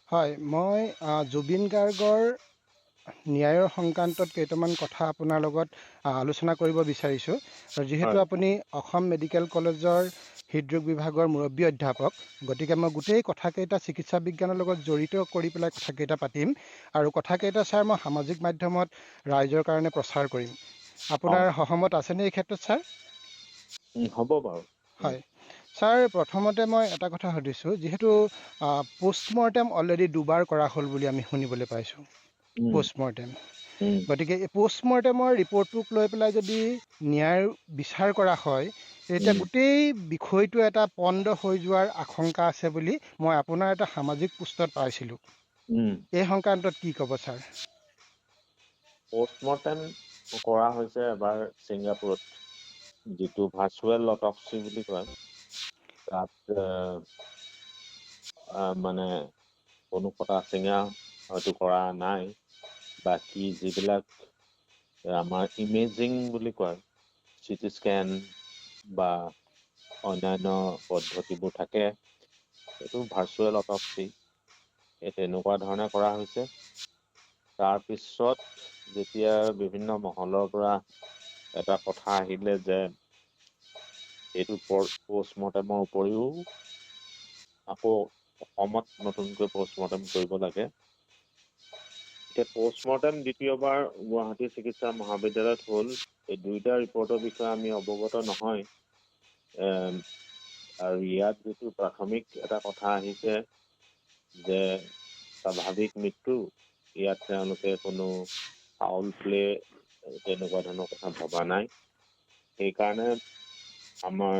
হয়, মই জুবিন গাৰ্গৰ ন্যায়ৰ সংক্ৰান্তত কেইটামান কথা আপোনাৰ লগত আলোচনা কৰিব বিচাৰিছোঁ। আৰু যিহেতু হয় আপুনি অসম মেডিকেল কলেজৰ হৃদৰোগ বিভাগৰ মুৰব্বী অধ্যাপক, গতিকে মই গোটেই কথাকেইটা চিকিৎসা বিজ্ঞানৰ লগত জড়িত কৰি পেলাই কথাকেইটা পাতিম। আৰু কথাকেইটা ছাৰ মই সামাজিক মাধ্যমত ৰাইজৰ কাৰণে প্ৰচাৰ কৰিম। অ আপোনাৰ সহমত আছেনে এই ক্ষেত্ৰত ছাৰ? হ'ব বাৰু। হয় ছাৰ, প্ৰথমতে মই এটা কথা সুধিছোঁ, যিহেতু পোষ্টমৰ্টেম অলৰেডি দুবাৰ কৰা হ'ল বুলি আমি শুনিবলৈ পাইছোঁ। উম পোষ্টমৰ্টেম, উম গতিকে এই পোষ্টমৰ্টেমৰ ৰিপৰ্টটোক লৈ পেলাই যদি ন্যায় বিচাৰ কৰা হয়, তেতিয়া উম গোটেই বিষয়টো এটা পণ্ড হৈ যোৱাৰ আশংকা আছে বুলি মই আপোনাৰ এটা সামাজিক পোষ্টত পাইছিলোঁ। উম এই সংক্ৰান্তত কি ক'ব ছাৰ? পষ্টমৰ্টেম কৰা হৈছে এবাৰ ছিংগাপুৰত, যিটো ভাৰ্চুৱেল অটপচি বুলি কয়। তাত মানে কোনো কটা চিঙা হয়তো কৰা নাই। বাকী যিবিলাক আমাৰ ইমেজিং বুলি কয়, চিটি স্কেন বা অন্যান্য পদ্ধতিবোৰ থাকে, এইটো ভাৰ্চুৱেল অটপচি, এই তেনেকুৱা ধৰণে কৰা হৈছে। তাৰপিছত যেতিয়া বিভিন্ন মহলৰ পৰা এটা কথা আহিলে যে এইটো পষ্টমৰ্টেমৰ উপৰিও আকৌ অসমত নতুনকৈ পষ্টমৰ্টেম কৰিব লাগে। এতিয়া পষ্টমৰ্টেম দ্বিতীয়বাৰ গুৱাহাটী চিকিৎসা মহাবিদ্যালয়ত হ'ল। এই দুইটা ৰিপৰ্টৰ বিষয়ে আমি অৱগত নহয়। আৰু ইয়াত যিটো প্ৰাথমিক এটা কথা আহিছে যে স্বাভাৱিক মৃত্যু, ইয়াত তেওঁলোকে কোনো ফাউল প্লে তেনেকুৱা ধৰণৰ কথা ভবা নাই। সেইকাৰণে আমাৰ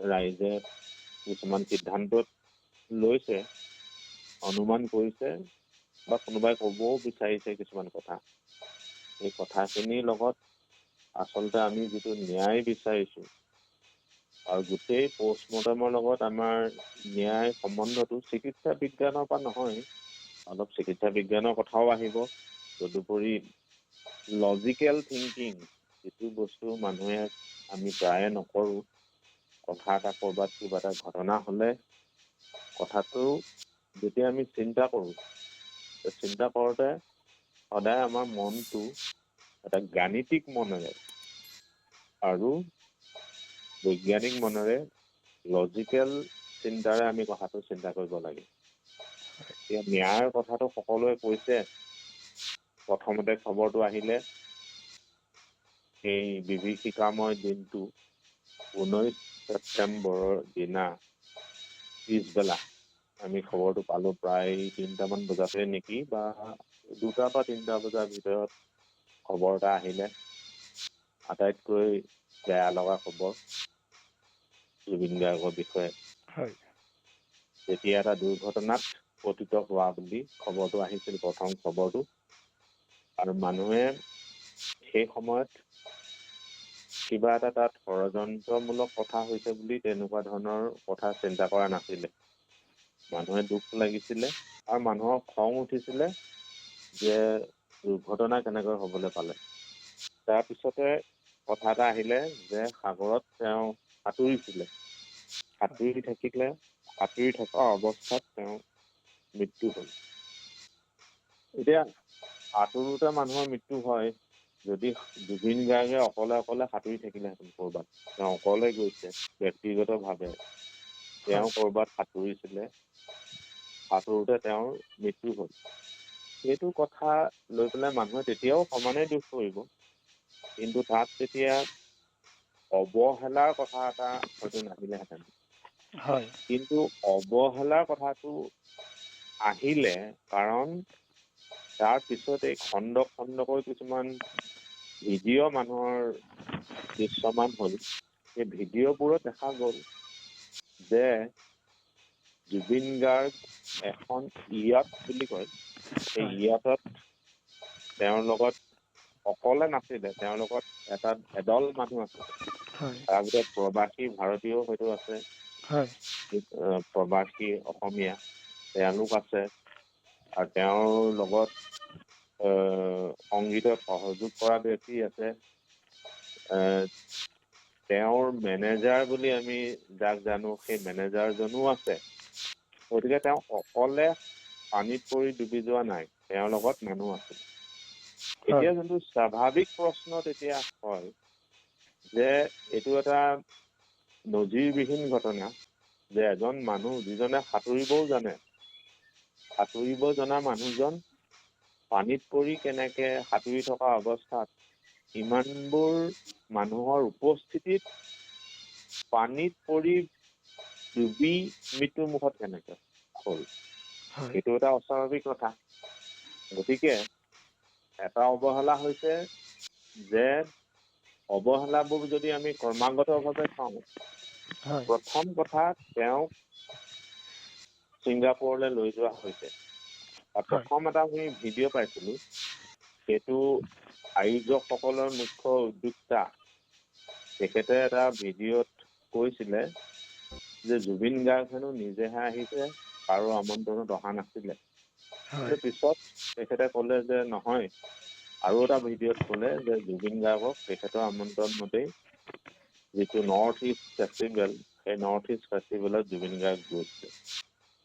ৰাইজে কিছুমান সিদ্ধান্তত লৈছে, অনুমান কৰিছে, বা কোনোবাই ক'বও বিচাৰিছে কিছুমান কথা। এই কথাখিনিৰ লগত আচলতে আমি যিটো ন্যায় বিচাৰিছোঁ, আৰু গোটেই পষ্টমৰ্টেমৰ লগত আমাৰ ন্যায় সম্বন্ধটো চিকিৎসা বিজ্ঞানৰ পৰা নহয়। অলপ চিকিৎসা বিজ্ঞানৰ কথাও আহিব, তদুপৰি লজিকেল থিংকিং, যিটো বস্তু মানুহে আমি প্ৰায়ে নকৰোঁ। কথা এটা ক'ৰবাত কিবা এটা ঘটনা হ'লে কথাটো যেতিয়া আমি চিন্তা কৰোঁ, চিন্তা কৰোঁতে সদায় আমাৰ মনটো এটা গাণিতিক মনেৰে আৰু বৈজ্ঞানিক মনেৰে, লজিকেল চিন্তাৰে আমি কথাটো চিন্তা কৰিব লাগে। এতিয়া ন্যায়ৰ কথাটো সকলোৱে কৈছে। প্ৰথমতে খবৰটো আহিলে এই বিভীষিকাময় দিনটো 19 ছেপ্টেম্বৰৰ দিনা পিছবেলা আমি খবৰটো পালোঁ প্ৰায় 3টামান বজাতে নেকি, বা 2টা বা 3টা বজাৰ ভিতৰত খবৰ এটা আহিলে। আটাইতকৈ বেয়া লগা খবৰ জুবিন গাৰ্গৰ বিষয়ে। হয় যেতিয়া এটা দুৰ্ঘটনাত পতিত হোৱা বুলি খবৰটো আহিছিল, প্ৰথম খবৰটো, আৰু মানুহে সেই সময়ত কিবা এটা তাত ষড়যন্ত্ৰমূলক কথা হৈছে বুলি তেনেকুৱা ধৰণৰ কথা চিন্তা কৰা নাছিলে। মানুহে দুখ লাগিছিলে আৰু মানুহৰ খং উঠিছিলে যে দুৰ্ঘটনা কেনেকৈ হ'বলৈ পালে। তাৰপিছতে কথা এটা আহিলে যে সাগৰত তেওঁ সাঁতুৰিছিলে, সাঁতুৰি থকা অৱস্থাত তেওঁ মৃত্যু হ'ল। এতিয়া সাঁতোৰোতে মানুহৰ মৃত্যু হয়, যদি জুবিন গাৰ্গে অকলে অকলে সাঁতুৰি থাকিলেহেঁতেন ক'ৰবাত, তেওঁ অকলে গৈছে ব্যক্তিগতভাৱে, তেওঁ হয় ক'ৰবাত সাঁতুৰিছিলে, সাঁতোৰোতে তেওঁৰ মৃত্যু হ'ল। সেইটো কথা লৈ পেলাই মানুহে তেতিয়াও সমানেই দুখ কৰিব, কিন্তু তাত তেতিয়া অৱহেলাৰ কথা এটা হয়তো নাহিলেহেঁতেন। হয় কিন্তু অৱহেলাৰ কথাটো আহিলে, কাৰণ তাৰ পিছত এই খণ্ড খণ্ডকৈ কিছুমান ভিডিঅ' মানুহৰ দৃশ্যমান হ'ল। সেই ভিডিঅ'বোৰত দেখা গ'ল যে জুবিন গাৰ্গ এখন ইয়াট বুলি কয়, সেই হয় ইয়াটত তেওঁৰ লগত অকলে নাছিলে, তেওঁৰ লগত এদল মানুহ আছিলে। হয় তাৰ ভিতৰত প্ৰবাসী ভাৰতীয় হয়তো আছে, হয় প্ৰবাসী অসমীয়া তেওঁলোক আছে, আৰু তেওঁৰ লগত সংগীতত সহযোগ কৰা ব্যক্তি আছে। তেওঁৰ মেনেজাৰ বুলি আমি যাক জানো, সেই মেনেজাৰজনো আছে। গতিকে তেওঁ অকলে পানীত পৰি ডুবি যোৱা নাই, তেওঁৰ লগত মানুহ আছিল। হয় এতিয়া যোনটো স্বাভাৱিক প্ৰশ্ন তেতিয়া হয় যে এইটো এটা নজিৰবিহীন ঘটনা যে এজন মানুহ যিজনে সাঁতুৰিবও জানে, সাঁতুৰিব জনা মানুহজন পানীত পৰি কেনেকে সাঁতুৰি থকা অৱস্থাত ইমানবোৰ মানুহৰ উপস্থিতিত পানীত পৰি ডুবি মৃত্যুৰ মুখত কেনেকে হ'ল, হয় এইটো এটা অস্বাভাৱিক কথা। গতিকে এটা অৱহেলা হৈছে যে অৱহেলাবোৰ যদি আমি ক্ৰমাগতভাৱে চাওঁ, হয় প্ৰথম কথা তেওঁক ছিংগাপুৰলৈ লৈ যোৱা হৈছে। আৰু হয় প্ৰথম এটা আমি ভিডিঅ' পাইছিলো, সেইটো আয়োজকসকলৰ মুখ্য উদ্যোক্তা তেখেতে এটা ভিডিঅ'ত কৈছিলে যে জুবিন গাৰ্গ হেনো নিজেহে আহিছে, কাৰো আমন্ত্ৰণত অহা নাছিলে। হয় পিছত তেখেতে ক'লে যে নহয়, আৰু এটা ভিডিঅ'ত ক'লে যে জুবিন গাৰ্গক তেখেতৰ আমন্ত্ৰণ মতেই যিটো নৰ্থ ইষ্ট ফেষ্টিভেল, সেই নৰ্থ ইষ্ট ফেষ্টিভেলত জুবিন গাৰ্গ গৈছে।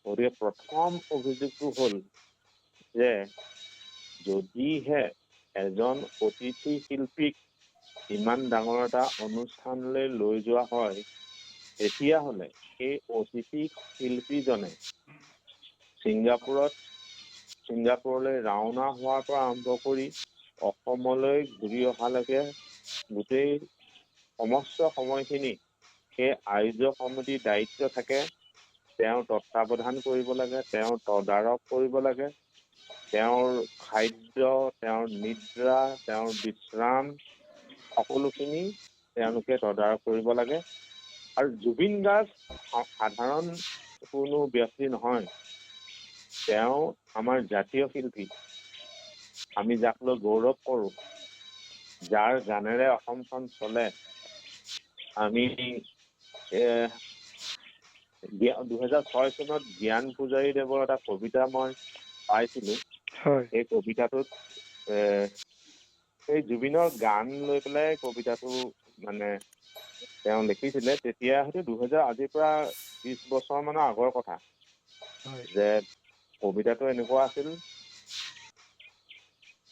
গতিকে প্ৰথম অভিযোগটো হ'ল যে যদিহে এজন অতিথি শিল্পীক ইমান ডাঙৰ এটা অনুষ্ঠানলৈ লৈ যোৱা হয়, তেতিয়াহ'লে সেই অতিথি শিল্পীজনে ছিংগাপুৰলৈ ৰাওনা হোৱাৰ পৰা আৰম্ভ কৰি অসমলৈ ঘূৰি অহালৈকে গোটেই সমস্ত সময়খিনি সেই আয়োজক সমিতিৰ দায়িত্ব থাকে। তেওঁ তত্বাৱধান কৰিব লাগে, তেওঁৰ তদাৰক কৰিব লাগে, তেওঁৰ খাদ্য, তেওঁৰ নিদ্ৰা, তেওঁৰ বিশ্ৰাম সকলোখিনি তেওঁলোকে তদাৰক কৰিব লাগে। আৰু জুবিন গাৰ্গ সাধাৰণ কোনো ব্যক্তি নহয়, তেওঁ আমাৰ জাতীয় শিল্পী। আমি যাক লৈ গৌৰৱ কৰোঁ, যাৰ গানেৰে অসমখন চলে। আমি 2006 চনত জ্ঞান পূজাৰীদেৱৰ এটা কবিতা মই পাইছিলো। হয় এই কবিতাটোত এই জুবিনৰ গান লৈ পেলাই কবিতাটো মানে তেওঁ লিখিছিলে। তেতিয়া হয়তো আজিৰ পৰা 30 বছৰ মানৰ আগৰ কথা। হয় যে কবিতাটো এনেকুৱা আছিল,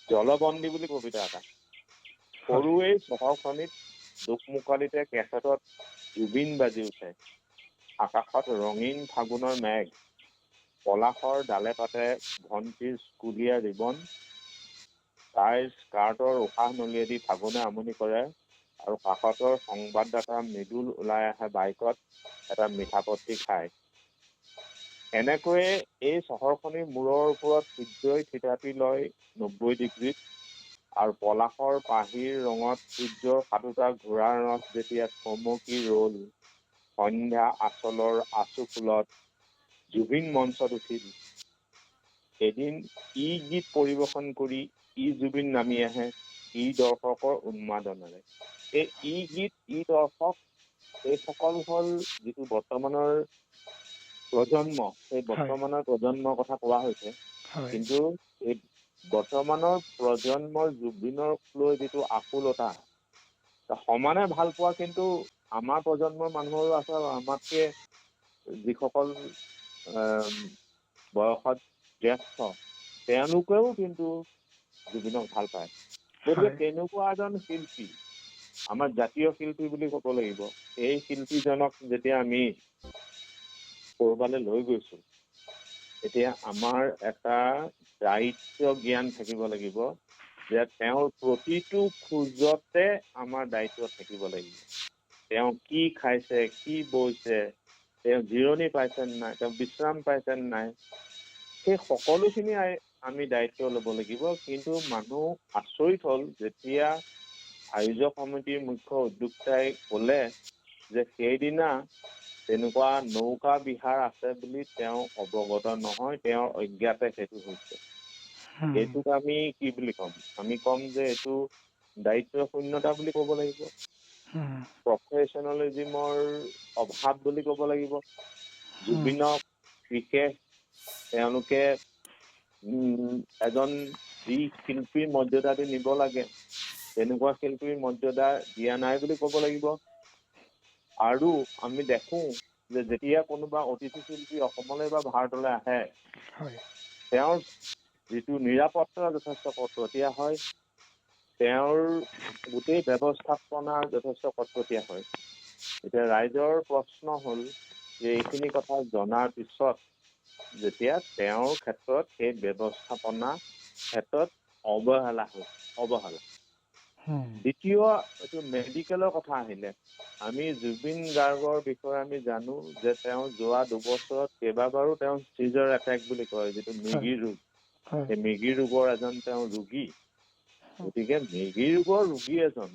জলবন্দী বুলি কবিতা এটা। সৰু এই চহৰখনিত দুখমুকালিতে কেছেটত জুবিন বাজি উঠে, আকাশত ৰঙীন ফাগুনৰ মেঘ, পলাশৰ ডালে পাতে ভণ্টিৰ স্কুলীয়া ৰিবন, তাইৰ স্কাৰ্টৰ উশাহ নলীয়েদি ফাগুনে আমনি কৰে, আৰু কাষতৰ সংবাদদাতা মৃদুল ওলাই আহে বাইকত এটা মিঠাপত্তি খায়। এনেকৈয়ে এই চহৰখনিৰ মূৰৰ ওপৰত সূৰ্যই থিতাপি লয় 90 ডিগ্ৰীত, আৰু পলাশৰ পাহিৰ ৰঙত সূৰ্যৰ সাতোটা ঘোঁৰাৰ ৰথ যেতিয়া থমকি ৰল, সন্ধ্যা আচলৰ আচু ফুলত জুবিন মঞ্চত উঠিল। এদিন ই গীত পৰিৱেশন কৰি জুবিন নামি আহে, দৰ্শকৰ উন্মাদনেৰে। এই গীত, দৰ্শক, এইসকল হ'ল যিটো বৰ্তমানৰ প্ৰজন্ম, সেই বৰ্তমানৰ প্ৰজন্মৰ কথা কোৱা হৈছে। হয় কিন্তু এই বৰ্তমানৰ প্ৰজন্মৰ জুবিনক লৈ যিটো আকুলতা, সমানে ভাল পোৱা কিন্তু আমাৰ প্ৰজন্মৰ মানুহৰো আছে। আমাতকে যিসকল বয়সত জ্যেষ্ঠ, তেওঁলোকেও কিন্তু জুবিনক ভাল পায়। গতিকে তেনেকুৱা এজন শিল্পী, আমাৰ জাতীয় শিল্পী বুলি ক'ব লাগিব, এই শিল্পীজনক যেতিয়া আমি কৰবালৈ লৈ গৈছো, এতিয়া আমাৰ এটা দায়িত্ব জ্ঞান থাকিব লাগিব যে তেওঁৰ প্ৰতিটো খোজতে আমাৰ দায়িত্ব থাকিব লাগিব। তেওঁ কি খাইছে, কি বৈছে, তেওঁ জিৰণি পাইছে নাই, তেওঁ বিশ্ৰাম পাইছে নাই, সেই সকলোখিনি আমি দায়িত্ব ল'ব লাগিব। কিন্তু মানুহ আচৰিত হ'ল যেতিয়া আয়োজক সমিতিৰ মুখ্য উদ্যোক্তাই ক'লে যে সেইদিনা তেনেকুৱা নৌকা বিহাৰ আছে বুলি তেওঁ অৱগত নহয়, তেওঁৰ অজ্ঞাতে সেইটো হৈছে। এইটোক আমি কি বুলি ক'ম? আমি ক'ম যে এইটো দায়িত্ব শূন্যতা বুলি ক'ব লাগিব, প্ৰফেচনেলিজিমৰ অভাৱ বুলি ক'ব লাগিব। জুবিনক বিশেষ তেওঁলোকে এজন যি শিল্পীৰ মৰ্যাদা দি নিব লাগে, তেনেকুৱা শিল্পীৰ মৰ্যাদা দিয়া নাই বুলি ক'ব লাগিব। আৰু আমি দেখো যে যেতিয়া কোনোবা অতিথি শিল্পী অসমলৈ বা ভাৰতলৈ আহে, তেওঁৰ যিটো নিৰাপত্তা যথেষ্ট কটকটীয়া হয়, তেওঁৰ গোটেই ব্যৱস্থাপনা যথেষ্ট কটকটীয়া হয়। এতিয়া ৰাইজৰ প্ৰশ্ন হ'ল যে এইখিনি কথা জনাৰ পিছত যেতিয়া তেওঁৰ ক্ষেত্ৰত সেই ব্যৱস্থাপনা ক্ষেত্ৰত অৱহেলা। দ্বিতীয় এইটো মেডিকেলৰ কথা আহিলে, আমি জুবিন গাৰ্গৰ বিষয়ে আমি জানো যে তেওঁ যোৱা 2 বছৰত কেইবাবাৰো তেওঁ চিজাৰ এটেক বুলি কয়, যিটো মৃগী ৰোগ। সেই মৃগী ৰোগৰ এজন তেওঁ ৰোগী। গতিকে মৃগী ৰোগৰ ৰোগী এজন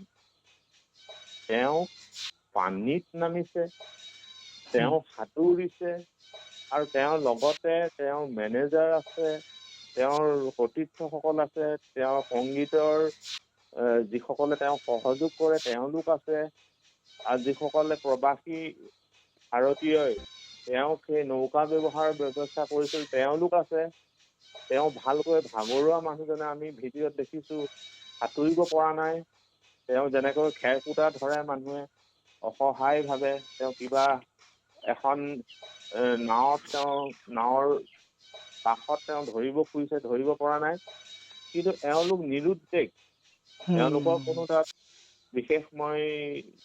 তেওঁ পানীত নামিছে, তেওঁ সাঁতুৰিছে, আৰু তেওঁৰ লগতে তেওঁৰ মেনেজাৰ আছে, তেওঁৰ সতীৰ্থসকল আছে, তেওঁৰ সংগীতৰ যিসকলে তেওঁক সহযোগ কৰে তেওঁলোক আছে, আৰু যিসকলে প্ৰবাসী ভাৰতীয়ই তেওঁক সেই নৌকা ব্যৱহাৰৰ ব্যৱস্থা কৰিছিল তেওঁলোক আছে। তেওঁ ভালকৈ ভাগৰুৱা মানুহজনে আমি ভিডিঅ'ত দেখিছোঁ সাঁতুৰিব পৰা নাই। তেওঁ যেনেকৈ খেৰকুটা ধৰে মানুহে অসহায়ভাৱে, তেওঁ কিবা এখন নাৱৰ কাষত তেওঁ ধৰিব খুজিছে, ধৰিব পৰা নাই। কিন্তু এওঁলোক নিৰুদ্দেশ, তেওঁলোকৰ কোনো তাত বিশেষ মই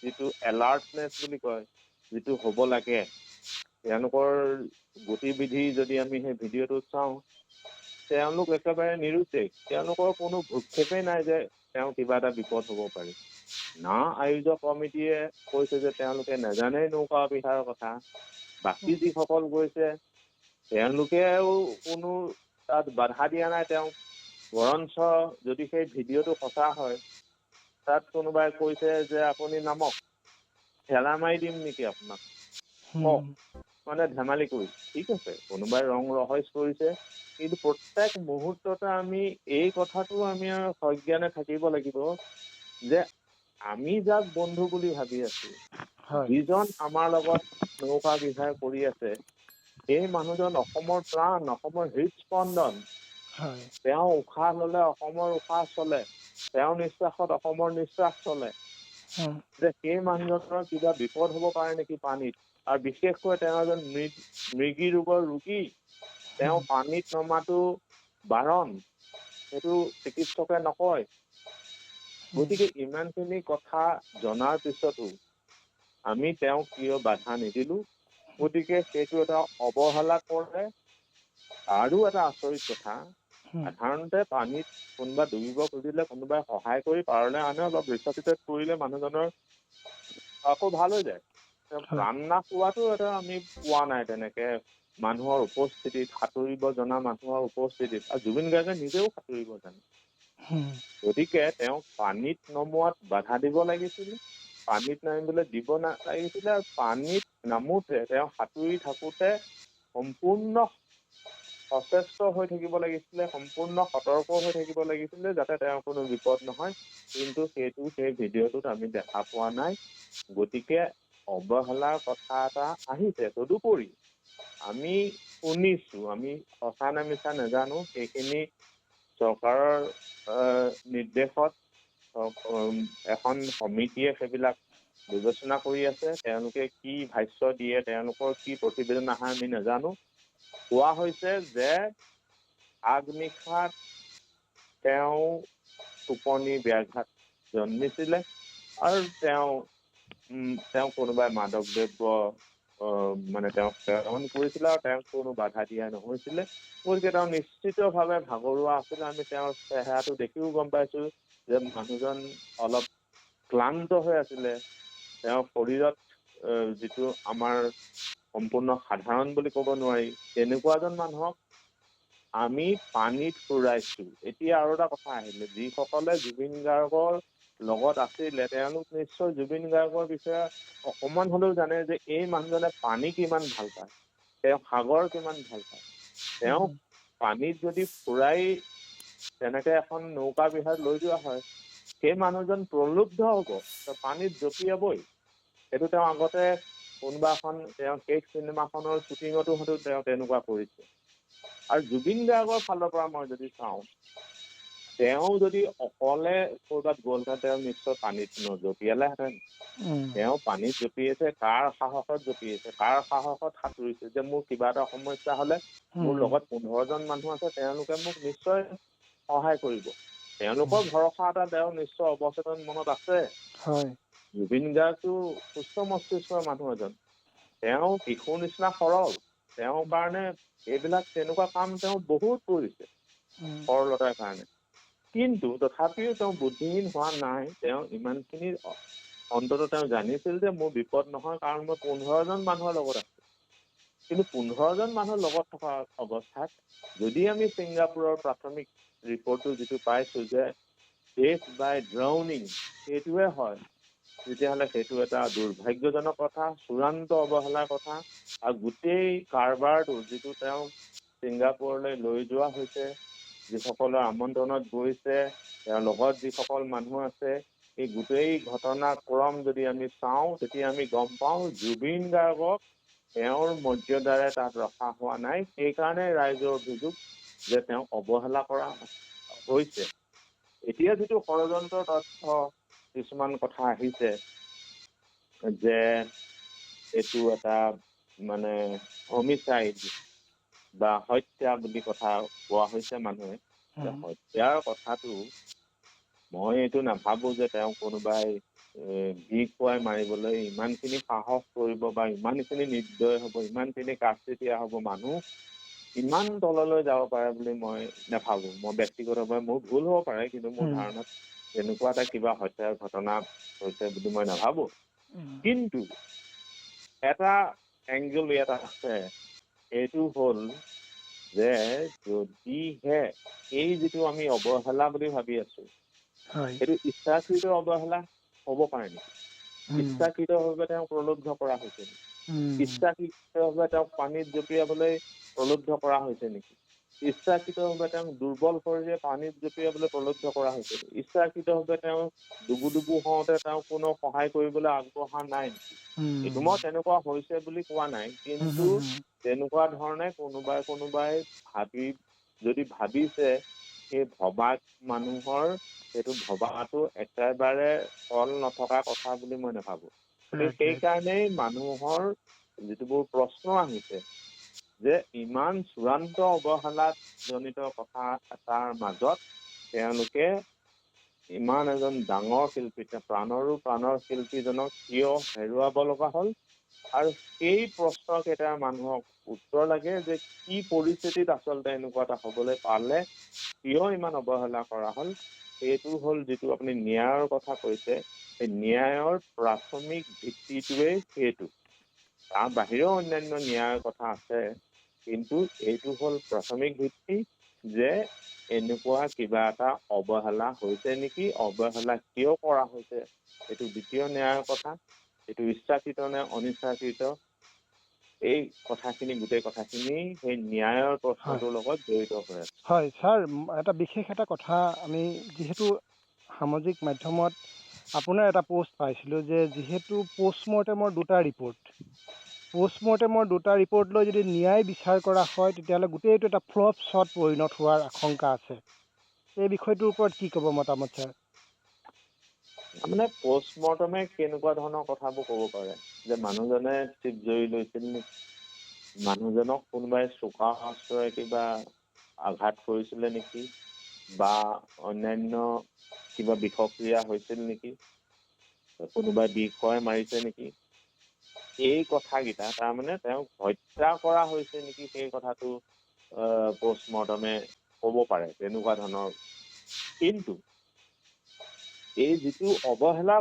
যিটো এলাৰ্টনেছ বুলি কয়, যিটো হ'ব লাগে, তেওঁলোকৰ গতিবিধি যদি আমি সেই ভিডিঅ'টোত চাওঁ, তেওঁলোক একেবাৰে নিৰুদ্দেশ। তেওঁলোকৰ কোনো ভ্ৰূক্ষেপেই নাই যে তেওঁ কিবা এটা বিপদ হ'ব পাৰে। না আয়োজক কমিটিয়ে কৈছে যে তেওঁলোকে নাজানেই নৌকা বিহাৰৰ কথা। বাকী যিসকল গৈছে তেওঁলোকেও কোনো তাত বাধা দিয়া নাই তেওঁক। বৰঞ্চ যদি সেই ভিডিঅ'টো সঁচা হয়, তাত কোনোবাই কৈছে যে আপুনি নামক, ঠেলা মাৰি দিম নেকি আপোনাক, মানে ধেমালি কৰিছে। ঠিক আছে, কোনোবাই ৰং ৰহইচ কৰিছে, কিন্তু প্ৰত্যেক মুহূৰ্ততে আমি এই কথাটো আমি সজ্ঞানে থাকিব লাগিব যে আমি যাক বন্ধু বুলি ভাবি আছো, যিজন আমাৰ লগত নৌকা বিহাৰ কৰি আছে, সেই মানুহজন অসমৰ প্ৰাণ, অসমৰ হৃদস্পন্দন। তেওঁ উশাহ ললে অসমৰ উশাহ চলে, তেওঁৰ নিশ্বাসত অসমৰ নিশ্বাস চলে। যে সেই মানুহজনৰ কিবা বিপদ হ'ব পাৰে নেকি পানীত, আৰু বিশেষকৈ তেওঁ এজন মৃগী ৰোগৰ ৰোগী। তেওঁ পানীত নমাটো বাৰণ, সেইটো চিকিৎসকে নকয়। গতিকে ইমানখিনি কথা জনাৰ পিছতো আমি তেওঁক কিয় বাধা নিদিলো? গতিকে সেইটো এটা অৱহেলা কৰে। আৰু এটা আচৰিত কথা, সাধাৰণতে পানীত কোনোবা ডুবিব খুজিলে কোনোবাই সহায় কৰি পাৰলে আনে, অলপ ৰিচাৰ্চিটেট কৰিলে মানুহজনৰ আকৌ ভাল হৈ যায়। প্ৰাণ নাশ হোৱাটো এটা আমি পোৱা নাই তেনেকে মানুহৰ উপস্থিতিত, সাঁতুৰিব জনা মানুহৰ উপস্থিতিত। আৰু জুবিন গাৰ্গে নিজেও সাঁতুৰিব জানে। গতিকে তেওঁক পানীত নমোৱাত বাধা দিব লাগিছিল, পানীত নামিবলৈ দিব নালাগিছিলে। আৰু পানীত নামোতে তেওঁ সাঁতুৰি থাকোতে সম্পূৰ্ণ সচেষ্ট হৈ থাকিব লাগিছিলে, সম্পূৰ্ণ সতৰ্ক হৈ থাকিব লাগিছিলে, যাতে তেওঁৰ কোনো বিপদ নহয়। কিন্তু সেইটো সেই ভিডিঅ'টোত আমি দেখা পোৱা নাই। গতিকে অৱহেলাৰ কথা এটা আহিছে। তদুপৰি আমি শুনিছো, আমি সঁচা নে মিছা নাজানো, সেইখিনি চৰকাৰৰ নিৰ্দেশত এখন সমিতিয়ে সেইবিলাক বিবেচনা কৰি আছে। তেওঁলোকে কি ভাষ্য দিয়ে, তেওঁলোকৰ কি প্ৰতিবেদন আহে আমি নাজানো। কোৱা হৈছে যে আগনিশাত তেওঁ টোপনি ব্যাঘাত জন্মিছিলে, আৰু তেওঁ কোনোবাই মাদক দ্ৰব্য মানে তেওঁক সেৱন কৰিছিলে, আৰু তেওঁক কোনো বাধা দিয়া নহৈছিলে। গতিকে তেওঁ নিশ্চিতভাৱে ভাগৰুৱা আছিলে। আমি তেওঁৰ চেহেৰাটো দেখিও গম পাইছো যে মানুহজন অলপ ক্লান্ত হৈ আছিলে। তেওঁৰ শৰীৰত যিটো আমাৰ সম্পূৰ্ণ সাধাৰণ বুলি ক'ব নোৱাৰি, তেনেকুৱা এজন মানুহক আমি পানীত ফুৰাইছো। এতিয়া আৰু এটা কথা আহিলে, যিসকলে জুবিন গাৰ্গৰ লগত আছিলে তেওঁলোক নিশ্চয় জুবিন গাৰ্গৰ বিষয়ে অকমান হলেও জানে যে এই মানুহজনে পানী কিমান ভাল পায়, তেওঁ সাগৰ কিমান ভাল পায়। তেওঁ পানীত যদি ফুৰাই তেনেকে এখন নৌকা বিহাৰ লৈ যোৱা হয়, সেই মানুহজন প্ৰলুব্ধ হব, পানীত জঁপিয়াবই। সেইটো তেওঁ আগতে কোনোবা এখন তেওঁ শেষ চিনেমাখনৰ শ্বুটিঙতো হয়তো তেওঁ তেনেকুৱা কৰিছে। আৰু জুবিন গাৰ্গৰ ফালৰ পৰা মই যদি চাওঁ, তেওঁ যদি অকলে ক'ৰবাত গ'লহেঁতেন তেওঁ নিশ্চয় পানীত নজঁপিয়ালেহেঁতেন। তেওঁ পানীত জঁপিয়াইছে কাৰ সাহসত জঁপিয়াইছে, কাৰ সাহসত সাঁতুৰিছে যে মোৰ কিবা এটা সমস্যা হ'লে মোৰ লগত 15জন মানুহ আছে, তেওঁলোকে মোক নিশ্চয় সহায় কৰিব। তেওঁলোকৰ ভৰসা এটা তেওঁ নিশ্চয় অৱচেতন মনত আছে। জুবিন গাৰ্গটো সুস্থ মস্তিষ্কৰ মানুহ এজন, তেওঁ শিশুৰ নিচিনা সৰল, তেওঁৰ কাৰণে এইবিলাক তেনেকুৱা কাম তেওঁ বহুত কৰিছে সৰলতাৰ কাৰণে। কিন্তু তথাপিও তেওঁ বুদ্ধিহীন হোৱা নাই। তেওঁ ইমানখিনি অন্ততঃ তেওঁ জানিছিল যে মোৰ বিপদ নহয়, কাৰণ মই 15জন মানুহৰ লগত আছো। কিন্তু 15জন মানুহৰ লগত থকা অৱস্থাত যদি আমি ছিংগাপুৰৰ প্ৰাথমিক ৰিপৰ্টটো যিটো পাইছো যে ডেথ বাই ড্ৰাউনিং সেইটোৱে হয়, তেতিয়াহ'লে সেইটো এটা দুৰ্ভাগ্যজনক কথা, চূড়ান্ত অৱহেলাৰ কথা। আৰু গোটেই কাৰবাৰটো যিটো তেওঁ ছিংগাপুৰলৈ লৈ যোৱা হৈছে, যিসকলৰ আমন্ত্ৰণত গৈছে, তেওঁৰ লগত যিসকল মানুহ আছে, এই গোটেই ঘটনাক্ৰম যদি আমি চাওঁ তেতিয়া আমি গম পাওঁ জুবিন গাৰ্গক তেওঁৰ মৰ্যাদাৰে তাত ৰখা হোৱা নাই। সেইকাৰণে ৰাইজৰ অভিযোগ যে তেওঁক অৱহেলা কৰা হৈছে। এতিয়া যিটো ষড়যন্ত্ৰ তথ্য কিছুমান কথা আহিছে যে এইটো এটা মানে হোমিচাইড বা হত্যা বুলি কথা কোৱা হৈছে মানুহে, হত্যাৰ কথাটো মই এইটো নাভাবো যে তেওঁ কোনোবাই বিষ খুৱাই মাৰিবলৈ ইমানখিনি সাহস কৰিব বা ইমানখিনি নিৰ্দয় হ'ব, ইমানখিনি কাষ্টি দিয়া হ'ব, মানুহ ইমান তললৈ যাব পাৰে বুলি মই নাভাবো। মই ব্যক্তিগতভাৱে মোৰ ভুল হ'ব পাৰে, কিন্তু মোৰ ধাৰণাত তেনেকুৱা এটা কিবা হত্যাৰ ঘটনা হৈছে বুলি মই নাভাবো। কিন্তু এটা এংগল ইয়াত আছে, এইটো হ'ল যে যদিহে এই যিটো আমি অৱহেলা বুলি ভাবি আছো, সেইটো ইচ্ছাকৃত অৱহেলা হ'ব পাৰে নেকি? ইচ্ছাকৃতভাৱে তেওঁক প্ৰলুব্ধ কৰা হৈছে নেকি? ইচ্ছাকৃতভাৱে তেওঁক পানীত জঁপিয়াবলৈ প্ৰলুব্ধ কৰা হৈছে নেকি? ইচ্ছাকৃতভাৱে তেওঁক দুৰ্বল শৰীৰে পানীত জঁপিয়াবলৈ প্ৰলুব্ধ কৰা হৈছে নেকি? ইচ্ছাকৃতভাৱে তেওঁ ডুবু হওঁতে তেওঁক কোনো সহায় কৰিবলৈ আগবঢ়া নাই নেকি? এইটো মই তেনেকুৱা হৈছে বুলি কোৱা নাই, কিন্তু তেনেকুৱা ধৰণে কোনোবাই যদি ভাবিছে, সেই ভবা মানুহৰ সেইটো ভবাটো একেবাৰে ফল নথকা কথা বুলি মই নাভাবো। সেইকাৰণেই মানুহৰ যিটোবোৰ প্ৰশ্ন আহিছে যে ইমান চূড়ান্ত অৱহেলাজনিত কথা এটাৰ মাজত তেওঁলোকে ইমান এজন ডাঙৰ শিল্পী, প্ৰাণৰ শিল্পীজনক কিয় হেৰুৱাব লগা হ'ল, আৰু সেই প্ৰশ্ন কেইটা মানুহক উত্তৰ লাগে যে কি পৰিস্থিতিত আচলতে এনেকুৱা এটা হ'বলৈ পালে, কিয় ইমান অৱহেলা কৰা হ'ল। সেইটো হ'ল যিটো আপুনি ন্যায়ৰ কথা কৈছে, সেই ন্যায়ৰ প্ৰাথমিক ভিত্তিটোৱেই সেইটো। তাৰ বাহিৰেও অন্যান্য ন্যায়ৰ কথা আছে, কিন্তু এইটো হ'ল প্ৰাথমিক ভিত্তি যে এনেকুৱা কিবা এটা অৱহেলা হৈছে নেকি, অৱহেলা কিয় কৰা হৈছে, এইটো দ্বিতীয় ন্যায়ৰ কথা। এইটো ইচ্ছাকৃত নে অনিচ্ছাকৃত, এই কথাখিনি গোটেই কথাখিনি সেই ন্যায়ৰ প্ৰশ্নটোৰ লগত জড়িত হৈ আছে। হয় ছাৰ, এটা বিশেষ এটা কথা, আমি যিহেতু সামাজিক মাধ্যমত আপোনাৰ এটা পোষ্ট পাইছিলোঁ যে যিহেতু পষ্টমৰ্টেমৰ দুটা ৰিপৰ্ট লৈ যদি ন্যায় বিচাৰ কৰা হয়, তেতিয়াহ'লে গোটেইটো এটা ফ্লপ শ্বট পৰিণত হোৱাৰ আশংকা আছে। এই বিষয়টোৰ ওপৰত কি ক'ব মতামত ছাৰ? মানে পষ্টমৰ্টমে কেনেকুৱা ধৰণৰ কথাবোৰ ক'ব পাৰে যে মানুহজনে চিপ জৰি লৈছিল নেকি, মানুহজনক কোনোবাই চোকা অস্ত্ৰৰে কিবা আঘাত কৰিছিলে নেকি, বা অন্যান্য কিবা বিষক্ৰিয়া হৈছিল নেকি, কোনোবাই বিষ খুৱাই মাৰিছে নেকি, এই কথাকেইটা তাৰমানে তেওঁক হত্যা কৰা হৈছে নেকি, সেই কথাটো পষ্টমৰ্টমে ক'ব পাৰে তেনেকুৱা ধৰণৰ। কিন্তু এই যিটো অৱহেলাৰ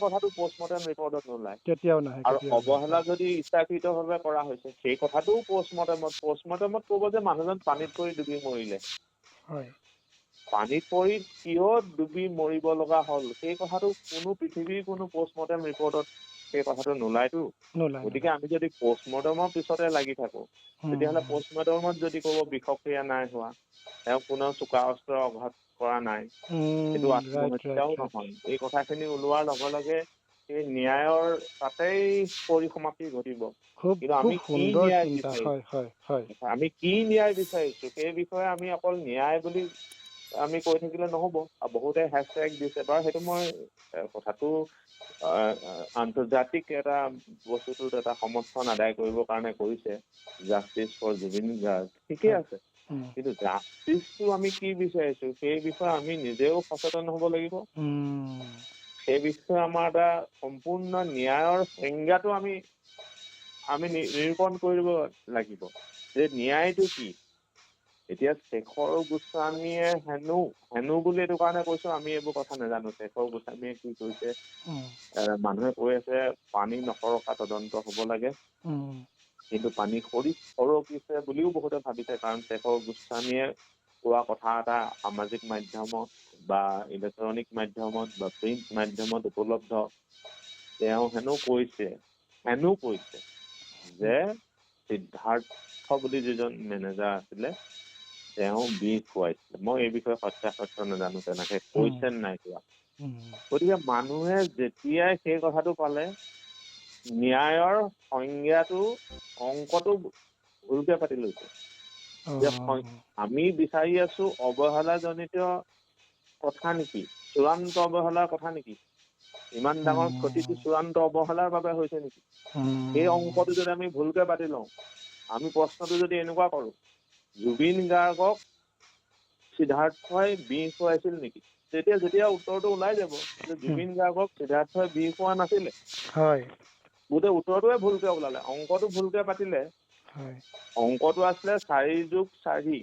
কথাটো পষ্টমৰ্টেম ৰিপৰ্টত নোলায়। কেতিয়াও নাহে। আৰু অৱহেলা যদি ইচ্ছাকৃতভাৱে কৰা হৈছে, সেই কথাটোও পষ্টমৰ্টেমত ক'ব যে মানুহজন পানীত পৰি ডুবি মৰিলে। পানীত পৰি কিয় ডুবি মৰিব লগা হ'ল, সেই কথাটো পৃথিৱীৰ কোনো পষ্টমৰ্টেম ৰিপৰ্টত সেই কথাটো নোলায়তো। গতিকে আমি যদি পষ্টমৰ্টেমৰ পিছতে লাগি থাকো, তেতিয়াহ'লে পষ্টমৰ্টেমত যদি ক'ব বিষক্ৰিয়া নাই হোৱা, তেওঁ কোনেও চোকা অস্ত্ৰ আঘাত কৰা নাই, এইটো আত্মহত্যাও নহয়, এই কথাখিনি ওলোৱাৰ লগে লগে এই ন্যায়ৰ তাতেই পৰিসমাপ্তি ঘটিব। কিন্তু আমি কি ন্যায় বিচাৰিছো সেই বিষয়ে আমি অকল ন্যায় বুলি আমি কৈ থাকিলে নহ'ব। আৰু বহুতে হেচটেগ দিছে বাৰু, সেইটো মই কথাটো আন্তৰ্জাতিক এটা বস্তুটোত এটা সমৰ্থন আদায় কৰিবৰ কাৰণে কৰিছে, জাষ্টিচ ফৰ জুবিন গাৰ্গ, ঠিকে আছে। কিন্তু জাষ্টিচটো আমি কি বিচাৰিছো সেই বিষয়ে আমি নিজেও সচেতন হ'ব লাগিব। সেই বিষয়ে আমাৰ এটা সম্পূৰ্ণ ন্যায়ৰ সংজ্ঞাটো আমি নিৰূপণ কৰিব লাগিব যে ন্যায়টো কি। এতিয়া শেখৰ গোস্বামীয়ে হেনো বুলি এইটো কাৰণে কৈছো, আমি এইবোৰ কথা নাজানো। শেখৰ গোস্বামীয়ে কি কৈছে, মানুহে কৈ আছে পানী নসৰকা তদন্ত হ'ব লাগে, কিন্তু পানী সৰকিছে বুলিও বহুতে ভাবিছে। কাৰণ শেখৰ গোস্বামীয়ে কোৱা কথা এটা সামাজিক মাধ্যমত বা ইলেক্ট্ৰনিক মাধ্যমত বা প্ৰিণ্ট মাধ্যমত উপলব্ধ। তেওঁ হেনো কৈছে যে সিদ্ধাৰ্থ বুলি যিজন মেনেজাৰ আছিলে তেওঁ বিষ খুৱাইছিলে। মই এই বিষয়ে সত্যাসত্য নাজানো, তেনেকে কৈছে নাই কোৱা। গতিকে মানুহে যেতিয়াই সেই কথাটো পালে ন্যায়ৰ সংজ্ঞাটো অংকটো ভুলকে পাতি লৈছে। যে আমি বিচাৰি আছো অৱহেলাজনিত কথা নেকি, চূড়ান্ত অৱহেলাৰ কথা নেকি, ইমান ডাঙৰ ক্ষতিটো চূড়ান্ত অৱহেলাৰ বাবে হৈছে নেকি, সেই অংকটো যদি আমি ভুলকে পাতি লওঁ, আমি প্ৰশ্নটো যদি এনেকুৱা কৰো জুবিন গাৰ্গক সিদ্ধাৰ্থই বিষ খুৱাইছিল নেকি, যেতিয়া উত্তৰটো ওলাই যাব যে জুবিন গাৰ্গক সিদ্ধাৰ্থই বিষ খোৱা নাছিলে, গোটেই উত্তৰটোৱে ভুলকে ওলালে, অংকটো ভুলকে পাতিলে। অংকটো আছিলে 4+4,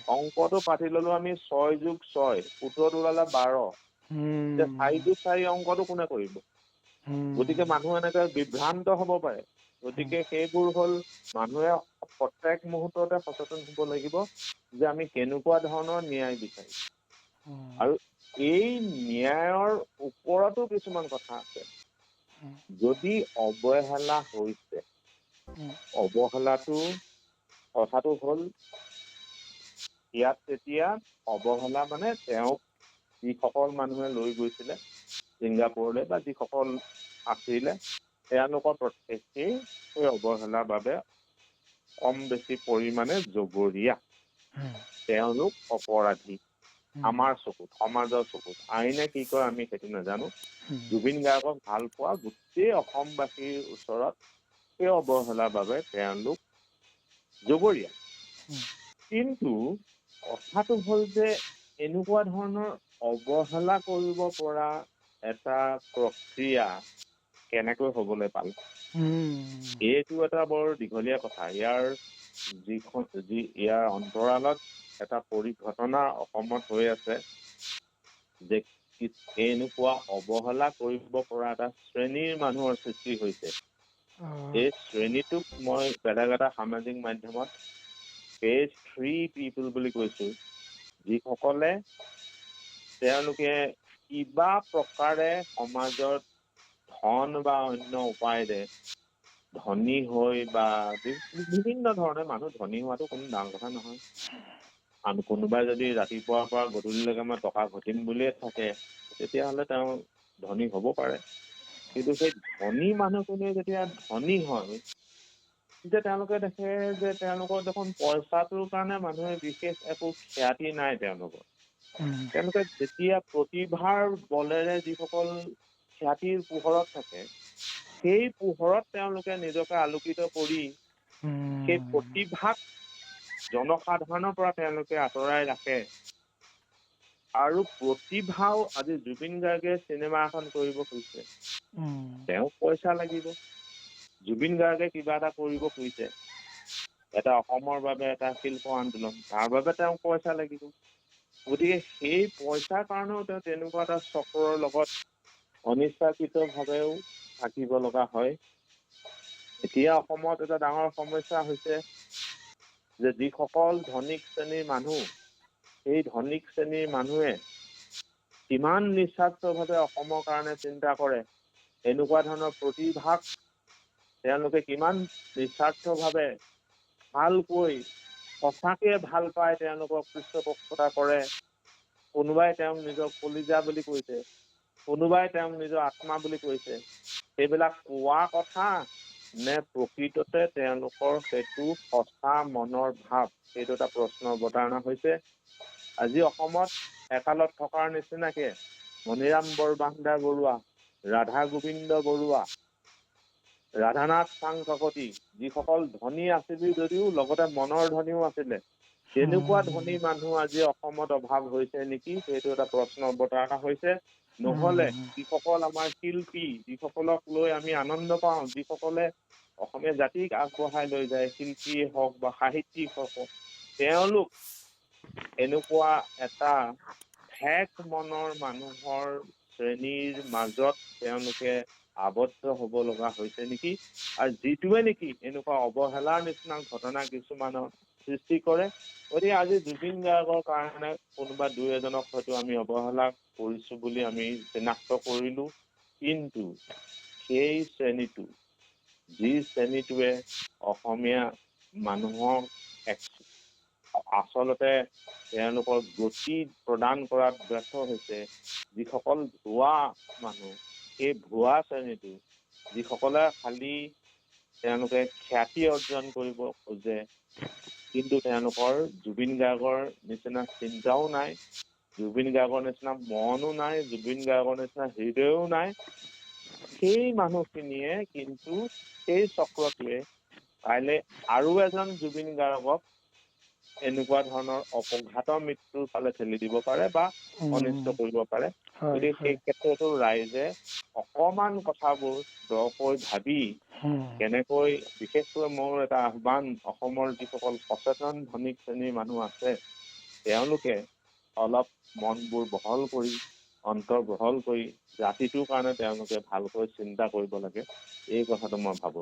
অংকটো পাতি ললো আমি 6+6, উত্তৰটো ওলালে 12। 4+4 অংকটো কোনে কৰিব? গতিকে মানুহ এনেকে বিভ্ৰান্ত হ'ব পাৰে। গতিকে সেইবোৰ হ'ল মানুহে প্ৰত্যেক মুহূৰ্ততে সচেতন হ'ব লাগিব যে আমি কেনেকুৱা ধৰণৰ ন্যায় বিচাৰিম। আৰু এই ন্যায়ৰ ওপৰতো কিছুমান কথা আছে। যদি অৱহেলা হৈছে, কথাটো হ'ল ইয়াত তেতিয়া অৱহেলা মানে তেওঁক যিসকল মানুহে লৈ গৈছিলে ছিংগাপুৰলৈ বা যিসকল আছিলে তেওঁলোকৰ প্ৰত্যেকেই সেই অৱহেলাৰ বাবে কম বেছি পৰিমাণে জগৰীয়া, তেওঁলোক অপৰাধী। আমাৰ চকুত, সমাজৰ চকুত। আইনে কি কয় আমি সেইটো নাজানো। জুবিন গাৰ্গক ভাল পোৱা গোটেই অসমবাসীৰ ওচৰত সেই অৱহেলাৰ বাবে তেওঁলোক জগৰীয়া। কিন্তু কথাটো হ'ল যে এনেকুৱা ধৰণৰ অৱহেলা কৰিব পৰা এটা প্ৰক্ৰিয়া কেনেকৈ হবলৈ পালে, এইটো এটা বৰ দীঘলীয়া কথা। ইয়াৰ অন্তৰালত এটা পৰিঘটনা অসমত হৈ আছে যে এনেকুৱা অৱহেলা কৰিব পৰা এটা শ্ৰেণীৰ মানুহৰ সৃষ্টি হৈছে। এই শ্ৰেণীটোক মই বেলেগ এটা সামাজিক মাধ্যমত পেজ 3 পিপল বুলি কৈছো, যিসকলে তেওঁলোকে কিবা প্ৰকাৰে সমাজত ধন বা অন্য উপায়েৰে ধনী হৈ বা বিভিন্ন ধৰণে, মানুহ ধনী হোৱাটো কোনো ডাঙৰ কথা নহয়। কোনোবাই যদি ৰাতিপুৱাৰ পৰা গধূলিলৈকে মই টকা ঘটিম বুলিয়ে থাকে তেতিয়াহ'লে তেওঁ ধনী হ'ব পাৰে। কিন্তু সেই ধনী মানুহখিনিয়ে যেতিয়া ধনী হয় তেতিয়া তেওঁলোকে দেখে যে তেওঁলোকৰ দেখোন পইচাটোৰ কাৰণে মানুহে বিশেষ একো খ্যাতি নাই তেওঁলোকৰ। তেওঁলোকে যেতিয়া প্ৰতিভাৰ বলেৰে যিসকল খ্যাতিৰ পোহৰত থাকে সেই পোহৰত তেওঁলোকে নিজকে আলোকিত কৰি সেই প্ৰতিভাক জনসাধাৰণৰ পৰা তেওঁলোকে আঁতৰাই ৰাখে। আৰু প্ৰতিভাও আজি জুবিন গাৰ্গে চিনেমা এখন কৰিব খুজিছে, তেওঁক পইচা লাগিব। জুবিন গাৰ্গে কিবা এটা কৰিব খুজিছে, এটা অসমৰ বাবে এটা শিল্প আন্দোলন, তাৰ বাবে তেওঁক পইচা লাগিব। গতিকে সেই পইচাৰ কাৰণেও তেওঁ তেনেকুৱা এটা চক্ৰৰ লগত অনিচ্ছাকৃতভাৱেও থাকিব লগা হয়। এতিয়া অসমত এটা ডাঙৰ সমস্যা হৈছে যে যিসকল ধনিক শ্ৰেণীৰ মানুহ, সেই ধনিক শ্ৰেণীৰ মানুহে কিমান নিস্বাৰ্থভাৱে অসমৰ কাৰণে চিন্তা কৰে, এনেকুৱা ধৰণৰ প্ৰতিভাক তেওঁলোকে কিমান নিস্বাৰ্থভাৱে ভালকৈ সঁচাকে ভাল পায়, তেওঁলোকক পৃষ্ঠপোষকতা কৰে। কোনোবাই তেওঁক নিজৰ কলিজা বুলি কৈছে, কোনোবাই তেওঁক নিজৰ আত্মা বুলি কৈছে। সেইবিলাক কোৱা কথা নে প্ৰকৃততে তেওঁলোকৰ সেইটো সঁচা মনৰ ভাৱ, সেইটো এটা প্ৰশ্ন অৱতাৰণা হৈছে। আজি অসমত একালত থকাৰ নিচিনাকে মণিৰাম বৰবাংদা বৰুৱা, ৰাধা গোবিন্দ বৰুৱা, ৰাধানাথ চাং কাকতি, যিসকল ধনী আছিল যদিও লগতে মনৰ ধনীও আছিলে, তেনেকুৱা ধনী মানুহ আজি অসমত অভাৱ হৈছে নেকি, সেইটো এটা প্ৰশ্ন অৱতাৰণা হৈছে। নহলে যিসকল আমাৰ শিল্পী, যিসকলক লৈ আমি আনন্দ পাওঁ, যিসকলে অসমীয়া জাতিক আগবঢ়াই লৈ যায়, শিল্পীয়ে হওক বা সাহিত্যিক হওক, তেওঁলোক এনেকুৱা এটা ঠেক মনৰ মানুহৰ শ্ৰেণীৰ মাজত তেওঁলোকে আবদ্ধ হব লগা হৈছে নেকি, আৰু যিটোৱে নেকি এনেকুৱা অৱহেলাৰ নিচিনা ঘটনা কিছুমানৰ সৃষ্টি কৰে। গতিকে আজি জুবিন গাৰ্গৰ কাৰণে কোনোবা দুই এজনক হয়তো আমি অৱহেলা কৰিছো বুলি আমি চিনাক্ত কৰিলো, কিন্তু সেই শ্ৰেণীটো, যি শ্ৰেণীটোৱে অসমীয়া মানুহক আচলতে তেওঁলোকৰ গতি প্ৰদান কৰাত ব্যৰ্থ হৈছে, যিসকল ভুৱা মানুহ, সেই ভুৱা শ্ৰেণীটো, যিসকলে খালি তেওঁলোকে খ্যাতি অৰ্জন কৰিব খোজে, কিন্তু তেওঁলোকৰ জুবিন গাৰ্গৰ নিচিনা চিন্তাও নাই, জুবিন গাৰ্গৰ নিচিনা মনো নাই, জুবিন গাৰ্গৰ নিচিনা হৃদয়ও নাই, সেই মানুহখিনিয়ে কিন্তু সেই চক্ৰটোৱে কাইলৈ আৰু এজন জুবিন গাৰ্গক এনেকুৱা ধৰণৰ অপঘাতৰ মৃত্যুৰ ফালে ঠেলি দিব পাৰে বা অনিষ্ট কৰিব পাৰে। গতিকে সেই ক্ষেত্ৰতো ৰাইজে অকমান কথাবোৰ দকৈ ভাবি কেনেকৈ, বিশেষকৈ মোৰ এটা আহ্বান, অসমৰ যিসকল সচেতন ধনী শ্ৰেণীৰ মানুহ আছে, তেওঁলোকে অলপ মনবোৰ বহল কৰি, অন্তৰ বহল কৰি জাতিটোৰ কাৰণে তেওঁলোকে ভালকৈ চিন্তা কৰিব লাগে, এই কথাটো মই ভাবো।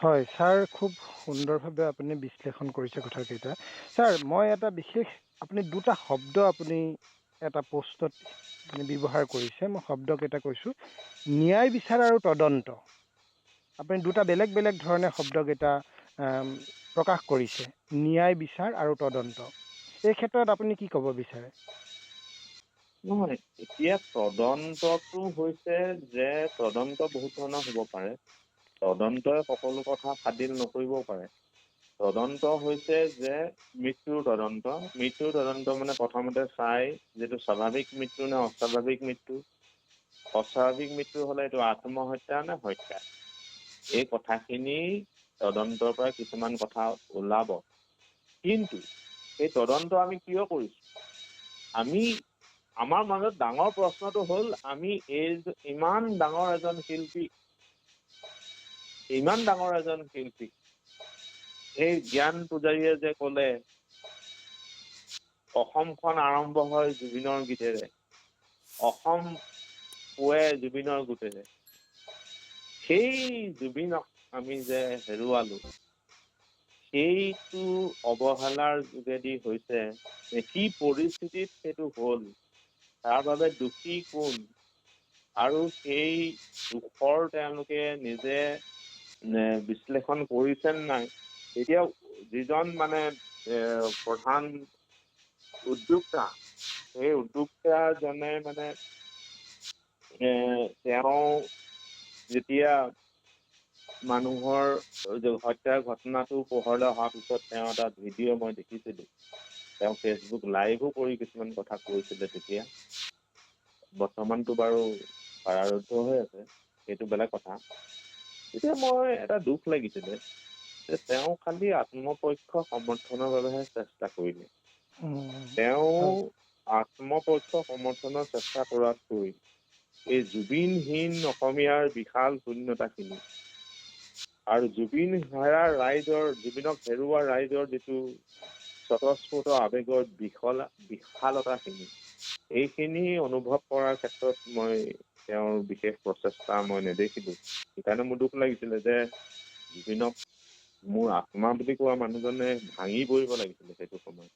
হয় ছাৰ, খুব সুন্দৰভাৱে আপুনি বিশ্লেষণ কৰিছে কথাকেইটা। ছাৰ, মই এটা বিশেষ, আপুনি দুটা শব্দ আপুনি এটা পোষ্টত আপুনি ব্যৱহাৰ কৰিছে, মই শব্দকেইটা কৈছোঁ, ন্যায় বিচাৰ আৰু তদন্ত। আপুনি দুটা বেলেগ বেলেগ ধৰণে শব্দকেইটা প্ৰকাশ কৰিছে, ন্যায় বিচাৰ আৰু তদন্ত। এই ক্ষেত্ৰত আপুনি কি ক'ব বিচাৰে? নহয়, এতিয়া তদন্তটো হৈছে যে তদন্ত বহুত ধৰণৰ হ'ব পাৰে, তদন্তই সকলো কথা ফাদিল নকৰিবও পাৰে। তদন্ত হৈছে যে মৃত্যুৰ তদন্ত, মৃত্যুৰ তদন্ত মানে প্ৰথমতে চাই যিটো স্বাভাৱিক মৃত্যু নে অস্বাভাৱিক মৃত্যু, অস্বাভাৱিক মৃত্যু হলে এইটো আত্মহত্যা নে হত্যা, এই কথাখিনি তদন্তৰ পৰা কিছুমান কথা ওলাব। কিন্তু এই তদন্ত আমি কিয় কৰিছো, আমাৰ মাজত ডাঙৰ প্ৰশ্নটো হ'ল, আমি ইমান ডাঙৰ এজন শিল্পী, এই জ্ঞান পূজাৰীয়ে যে কলে অসমখন আৰম্ভ হয় জুবিনৰ গীতেৰে, অসম পুৱে জুবিনৰ গোটেৰে, সেই জুবিনক আমি যে হেৰুৱালো, সেইটো অৱহেলাৰ যোগেদি হৈছে, কি পৰিস্থিতিত সেইটো হ'ল, তাৰ বাবে দোষী কোন, আৰু সেই দুখৰ তেওঁলোকে নিজে বিশ্লেষণ কৰিছে নাই। এতিয়া যিজন মানে প্ৰধান উদ্যোক্তা, সেই উদ্যোক্তাজনে মানে তেওঁ যেতিয়া মানুহৰ হত্যাৰ ঘটনাটো পোহৰলৈ অহাৰ পিছত তেওঁ এটা ভিডিঅ' মই দেখিছিলো, তেওঁ ফেচবুক লাইভো কৰি কিছুমান কথা কৈছিলে। তেতিয়া বৰ্তমানতো বাৰু কাৰাৰুদ্ধ হৈ আছে, সেইটো বেলেগ কথা। তেতিয়া মই এটা দুখ লাগিছিলে যে তেওঁ খালি আত্মপক্ষ সমৰ্থনৰ বাবেহে চেষ্টা কৰিলে। তেওঁ আত্মপক্ষ সমৰ্থনৰ চেষ্টা কৰাতকৈ এই জুবিনহীন অসমীয়াৰ বিশাল শূন্যতাখিনি আৰু জুবিনক হেৰুওৱা ৰাইজৰ যিটো স্বতঃস্ফূৰ্ত আৱেগৰ বিশালতাখিনি, এইখিনি অনুভৱ কৰাৰ ক্ষেত্ৰত মই তেওঁৰ বিশেষ প্ৰচেষ্টা মই নেদেখিলো। সেইকাৰণে মোৰ দুখ লাগিছিলে যে জুবিনক মোৰ আত্মা বুলি কোৱা মানুহজনে ভাঙি পৰিব লাগিছিলে সেইটো সময়ত।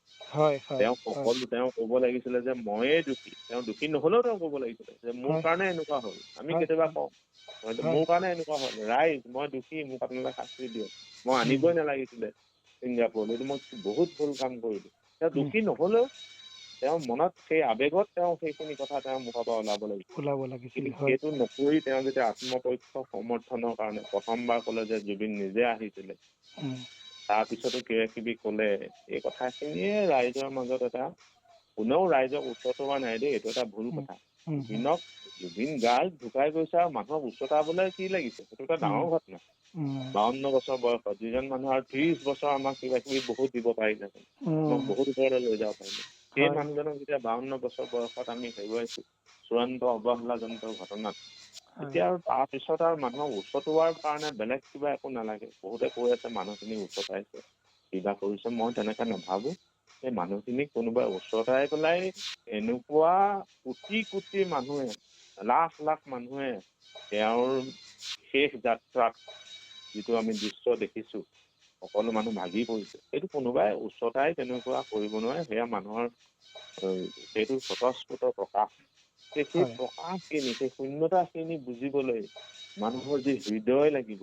তেওঁ ক'ব লাগিছিলে যে ময়ে দোষী, তেওঁ দোষী নহলেও তেওঁ ক'ব লাগিছিলে যে মোৰ কাৰণে এনেকুৱা হ'ল। আমি কেতিয়াবা কওঁ মোৰ কাৰণে এনেকুৱা হ'ল, ৰাইজ মই দোষী, মোক আপোনালোকে শাস্তি দিয়ক, মই আনিবই নালাগিছিলে ছিংগাপুৰলৈ, এইটো মই বহুত ভুল কাম কৰিলো। তেওঁ দোষী নহলেও তেওঁৰ মনত সেই আৱেগত তেওঁ সেইখিনি কথা তেওঁৰ মুখৰ পৰা ওলাব লাগিছিল। কিন্তু সেইটো নকৰি তেওঁ যেতিয়া আত্মপক্ষ সমৰ্থনৰ কাৰণে প্ৰথমবাৰ কলে যে জুবিন নিজে আহিছিলে, তাৰপিছতো কিবা কিবি কলে, এই কথাখিনিয়ে ৰাইজৰ মাজত এটা কোনেও ৰাইজক উচ্চতোৱা নাই দেই, এইটো এটা ভুল কথা। জুবিন গাৰ্গ ঢুকাই গৈছে আৰু মানুহক উচ্চতাবলৈ কি লাগিছে, সেইটো এটা ডাঙৰ ঘটনা। 52 বছৰ বয়সত যিজন মানুহ আৰু 30 বছৰ আমাক কিবা কিবি বহুত দিব পাৰিলে, আমাক বহুত ওপৰলৈ লৈ যাব পাৰিলে, সেই মানুহজনক যেতিয়া 52 বছৰ বয়সত আমি হেৰুৱাইছো চূড়ান্ত অৱহেলাজনিত ঘটনাত, এতিয়া আৰু তাৰপিছত আৰু মানুহক উচ্চতোৱাৰ কাৰণে বেলেগ কিবা একো নালাগে। বহুতে কৈ আছে মানুহখিনি উচ্চতাইছে কিবা কৰিছে, মই তেনেকে নাভাবো। সেই মানুহখিনিক কোনোবাই উচ্চতাই পেলাই এনেকুৱা কোটি কোটি মানুহে, লাখ লাখ মানুহে তেওঁৰ শেষ যাত্ৰাত যিটো আমি দৃশ্য দেখিছো, সকলো মানুহ ভাগি পৰিছে, সেইটো কোনোবাই উচ্চতাই তেনেকুৱা কৰিব নোৱাৰে। সেয়া মানুহৰ সেইটো স্বতঃস্ফূৰ্ত প্ৰকাশ। সেই প্ৰকাশখিনি, সেই শূন্যতাখিনি বুজিবলৈ মানুহৰ যি হৃদয় লাগিব,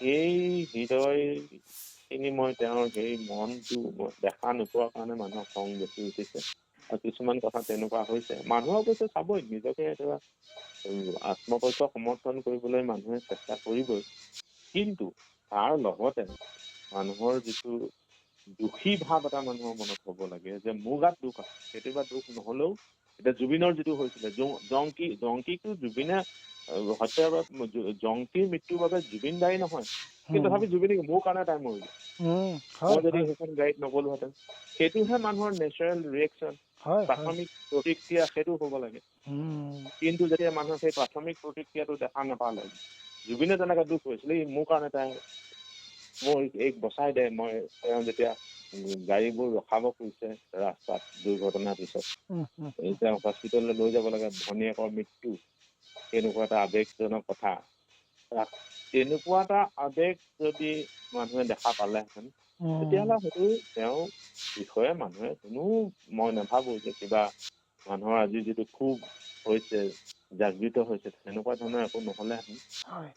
সেই হৃদয়খিনি মই তেওঁৰ সেই মনটো দেখা নোপোৱাৰ কাৰণে মানুহৰ খং বেছি উঠিছে। আৰু কিছুমান কথা তেনেকুৱা হৈছে, মানুহে অৱশ্যে চাবই, নিজকে এটা আত্মপক্ষ সমৰ্থন কৰিবলৈ মানুহে চেষ্টা কৰিবই, কিন্তু তাৰ লগতে মানুহৰ যিটো দোষী ভাৱ এটা মানুহৰ মনত হ'ব লাগে যে মোৰ গাত দুখ আছে, কেতিয়াবা দুখ নহলেও এতিয়া জুবিনৰ যিটো হৈছিলে জংকীকো জুবিনে হত্যাৰ বাবে, জংকীৰ মৃত্যুৰ বাবে জুবিন দায়ী নহয়, কিন্তু তথাপি জুবিনে মোৰ কাৰণে তাই মৰিলে, মই যদি সেইখন গাড়ীত নগলোহেঁতেন, সেইটোহে মানুহৰ নেচাৰেল ৰিয়েকশ্যন, প্ৰাথমিক প্ৰতিক্ৰিয়া, সেইটো হ'ব লাগে। কিন্তু যেতিয়া মানুহে সেই প্ৰাথমিক প্ৰতিক্ৰিয়াটো দেখা নাপালে, জুবিনে তেনেকে দুখ কৰিছিলে, মোৰ কাৰণে তাই মোৰ এইক বচাই দে, মই তেওঁ যেতিয়া গাড়ীবোৰ ৰখাব খুজিছে ৰাস্তাত দুৰ্ঘটনাৰ পিছত, তেওঁ হস্পিটেললৈ লৈ যাব লাগে, ভনীয়েকৰ মৃত্যু, এনেকুৱা এটা আৱেগজনক কথা, তেনেকুৱা এটা আৱেগ যদি মানুহে দেখা পালেহেঁতেন, তেতিয়াহ'লে হয়তো তেওঁৰ বিষয়ে মানুহে মই নাভাবো যে কিবা মানুহৰ আজি যিটো ক্ষোভ হৈছে, জাগৃত হৈছে, তেনেকুৱা ধৰণৰ একো নহ'লেহেঁতেন।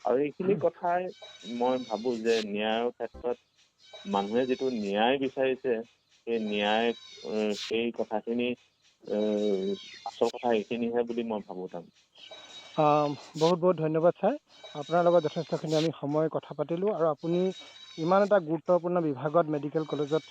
আৰু এইখিনি কথাই মই ভাবো যে ন্যায়ৰ ক্ষেত্ৰত মানুহে যিটো ন্যায় বিচাৰিছে, সেই ন্যায়, সেই কথাখিনি আচল কথা এইখিনিহে বুলি মই ভাবো। বহুত বহুত ধন্যবাদ ছাৰ, আপোনাৰ লগত যথেষ্টখিনি আমি সময় কথা পাতিলোঁ, আৰু আপুনি ইমান এটা গুৰুত্বপূৰ্ণ বিভাগত, মেডিকেল কলেজত